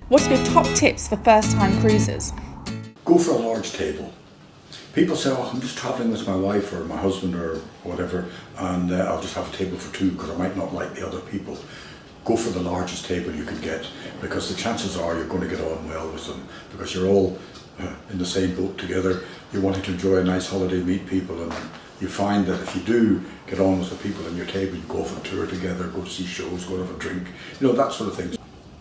What are your top tips for first-time cruisers? Go for a large table. People say, oh, I'm just travelling with my wife or my husband or whatever, and I'll just have a table for two because I might not like the other people. Go for the largest table you can get, because the chances are you're going to get on well with them, because you're all in the same boat together. You're wanting to enjoy a nice holiday, meet people, and you find that if you do get on with the people on your table, you go off on tour together, go to see shows, go to have a drink, that sort of thing.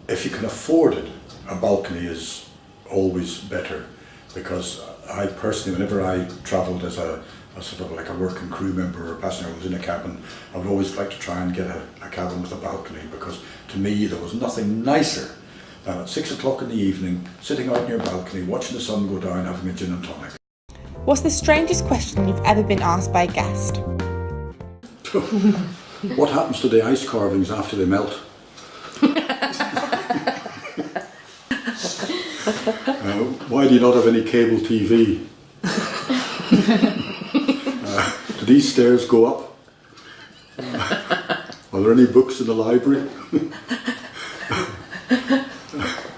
If you can afford it, a balcony is always better, because I personally, whenever I travelled as a sort of like a working crew member or a passenger who was in a cabin, I would always like to try and get a cabin with a balcony, because to me there was nothing nicer than at 6 o'clock in the evening, sitting out in your balcony, watching the sun go down, having a gin and tonic. What's the strangest question you've ever been asked by a guest? What happens to the ice carvings after they melt? Why do you not have any cable TV? Do these stairs go up? Are there any books in the library?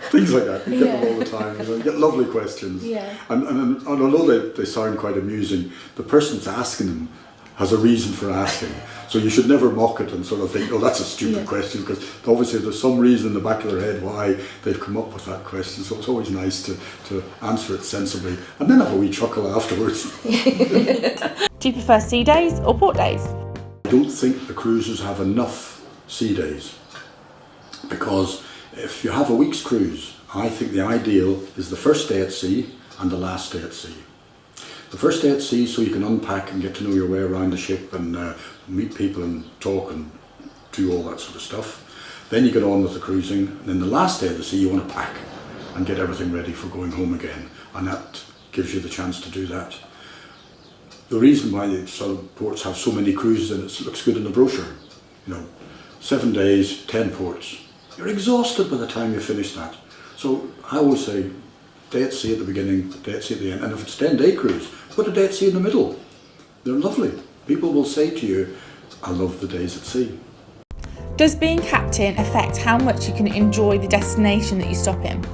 Things like that. You get them all the time. You get lovely questions. Yeah. And although they sound quite amusing, the person that's asking them has a reason for asking. So you should never mock it and sort of think, oh, that's a stupid question, because obviously there's some reason in the back of their head why they've come up with that question. So it's always nice to answer it sensibly and then have a wee chuckle afterwards. Do you prefer sea days or port days? I don't think the cruises have enough sea days, because if you have a week's cruise, I think the ideal is the first day at sea and the last day at sea. The first day at sea, so you can unpack and get to know your way around the ship and meet people and talk and do all that sort of stuff. Then you get on with the cruising, and then the last day of the sea you want to pack and get everything ready for going home again, and that gives you the chance to do that. The reason why the southern ports have so many cruises, and it looks good in the brochure, 7 days, 10 ports. You're exhausted by the time you finish that. So I always say, day at sea at the beginning, day at sea at the end, and if it's a 10-day cruise, put a day at sea in the middle. They're lovely. People will say to you, I love the days at sea. Does being captain affect how much you can enjoy the destination that you stop in?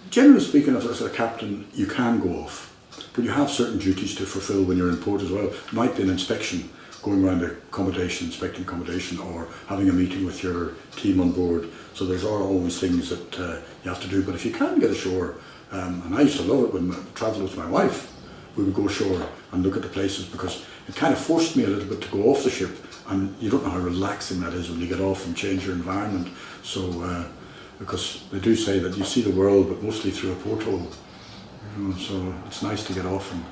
Generally speaking, as a captain, you can go off, but you have certain duties to fulfil when you're in port as well. It might be an inspection, going around accommodation, inspecting accommodation, or having a meeting with your team on board. So there's always things that you have to do. But if you can get ashore, and I used to love it when I travelled with my wife, we would go ashore and look at the places, because it kind of forced me a little bit to go off the ship, and you don't know how relaxing that is when you get off and change your environment. So because they do say that you see the world, but mostly through a porthole. So it's nice to get off and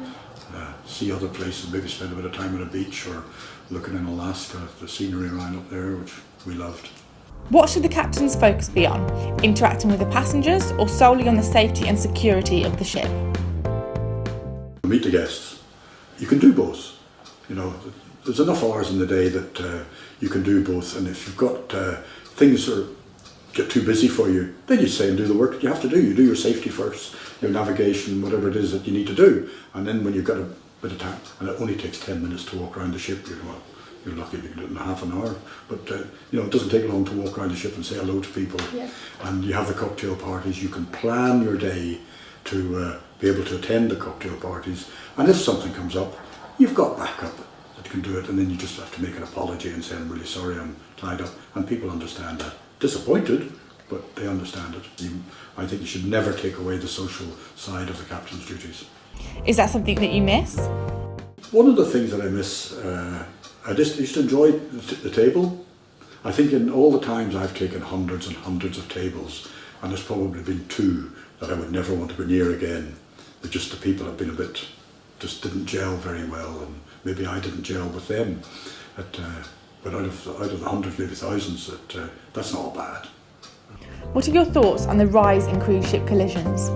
see other places, maybe spend a bit of time on a beach or looking in Alaska, the scenery around up there, which we loved. What should the captain's focus be on? Interacting with the passengers or solely on the safety and security of the ship? Meet the guests. You can do both. There's enough hours in the day that you can do both, and if you've got things that get too busy for you, then you say and do the work that you have to do. You do your safety first, your navigation, whatever it is that you need to do, and then when you've got a bit of time, and it only takes 10 minutes to walk around the ship, you're lucky if you can do it in half an hour, but it doesn't take long to walk around the ship and say hello to people. Yeah. And you have the cocktail parties. You can plan your day to be able to attend the cocktail parties, and if something comes up, you've got backup that can do it, and then you just have to make an apology and say, I'm really sorry, I'm tied up, and people understand that. Disappointed, but they understand it. I think you should never take away the social side of the captain's duties. Is that something that you miss? One of the things that I miss, I just used to enjoy the table. I think in all the times I've taken hundreds and hundreds of tables, and there's probably been 2 that I would never want to be near again. But just the people have been just didn't gel very well, and maybe I didn't gel with them. But out of the hundreds, maybe thousands, that's not bad. What are your thoughts on the rise in cruise ship collisions?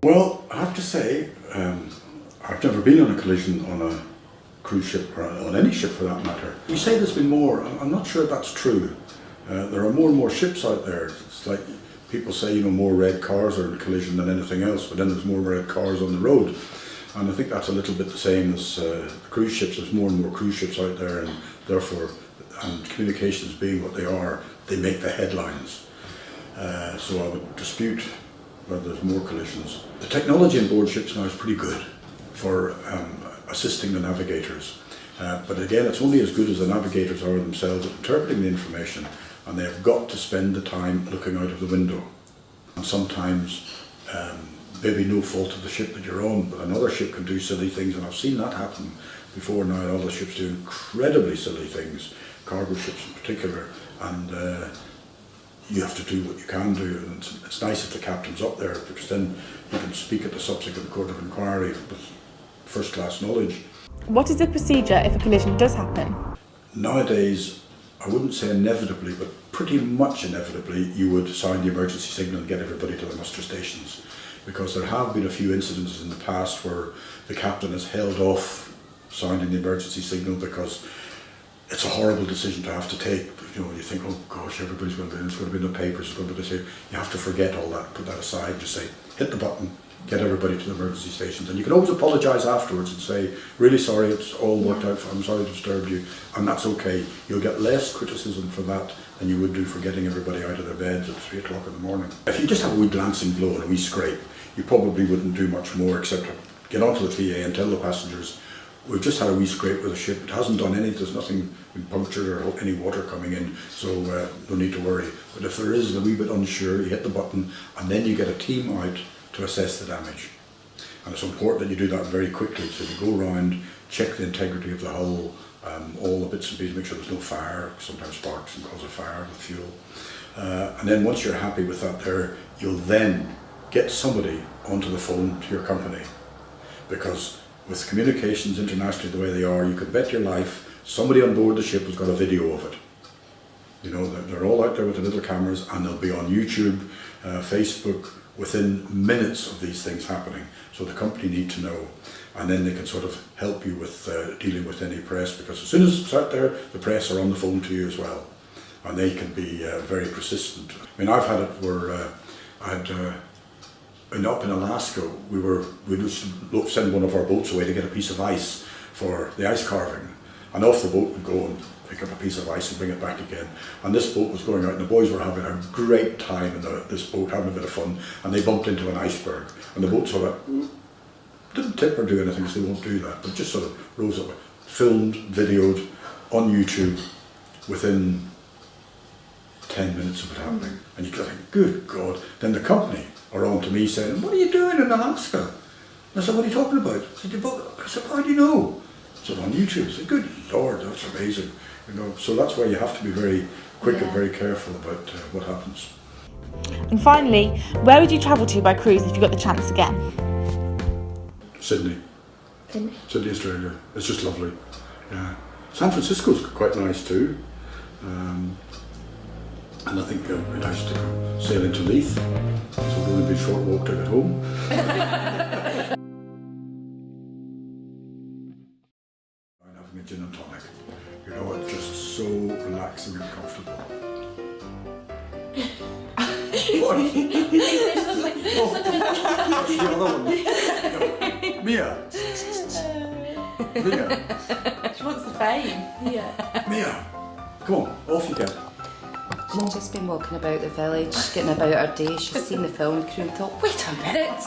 Well, I have to say, I've never been on a collision on a cruise ship, or on any ship for that matter. You say there's been more. I'm not sure that's true. There are more and more ships out there. It's like people say, more red cars are in collision than anything else, but then there's more red cars on the road. And I think that's a little bit the same as the cruise ships. There's more and more cruise ships out there, and therefore and communications being what they are, they make the headlines. So I would dispute whether there's more collisions. The technology on board ships now is pretty good for assisting the navigators. But again, it's only as good as the navigators are themselves at interpreting the information, and they have got to spend the time looking out of the window. And sometimes, maybe no fault of the ship that you're on, but another ship can do silly things, and I've seen that happen before now. Other ships do incredibly silly things, cargo ships in particular, and you have to do what you can do. And it's nice if the captain's up there, because then you can speak at the subsequent court of inquiry with first-class knowledge. What is the procedure if a collision does happen? Nowadays, I wouldn't say inevitably, but pretty much inevitably, you would sound the emergency signal and get everybody to the muster stations. Because there have been a few incidences in the past where the captain has held off sounding the emergency signal because it's a horrible decision to have to take. You know, you think, oh gosh, everybody's going to be in, it's going to be in the papers, it's going to be this here. You have to forget all that, put that aside, just say, hit the button, get everybody to the emergency stations. And you can always apologise afterwards and say, really sorry, it's all worked out, I'm sorry to disturb you, and that's okay. You'll get less criticism for that than you would do for getting everybody out of their beds at 3 o'clock in the morning. If you just have a wee glancing blow and a wee scrape, you probably wouldn't do much more except to get onto the PA and tell the passengers, we've just had a wee scrape with the ship, it hasn't done anything, there's nothing been punctured or any water coming in, so no need to worry. But if there is a wee bit unsure, you hit the button and then you get a team out to assess the damage. And it's important that you do that very quickly, so you go around, check the integrity of the hull, all the bits and pieces, make sure there's no fire, sometimes sparks can cause a fire with fuel. And then once you're happy with that there, you'll then get somebody onto the phone to your company, because with communications internationally the way they are, you could bet your life somebody on board the ship has got a video of it. You know, they're all out there with the little cameras, and they'll be on YouTube, Facebook, within minutes of these things happening. So the company need to know, and then they can sort of help you with dealing with any press, because as soon as it's out there, the press are on the phone to you as well, and they can be very persistent. I mean, I've had it where up in Alaska, we just send one of our boats away to get a piece of ice for the ice carving, and off the boat would go and pick up a piece of ice and bring it back again. And this boat was going out, and the boys were having a great time in this boat, having a bit of fun, and they bumped into an iceberg, and the boat sort of didn't tip or do anything, so they won't do that, but just sort of rose up, filmed, videoed on YouTube within 10 minutes of it happening. And you think, good God. Then the company are on to me saying, what are you doing in Alaska? And I said, what are you talking about? I said, how do you know? I said, on YouTube. I said, good Lord, that's amazing. You know, so that's why you have to be very quick and very careful about what happens. And finally, where would you travel to by cruise if you got the chance again? Sydney, Australia. It's just lovely. Yeah. San Francisco's quite nice too. And I think it'd be nice to go sailing to Leith, so it'll only be a short walk to get home. I'm having a gin and tonic. You know, it's just so relaxing and comfortable. What? Oh, that's the other one. Mia. She wants the fame. Yeah. Mia, come on, off you get. She's just been walking about the village, getting about her day. She's seen the film crew and thought, wait a minute,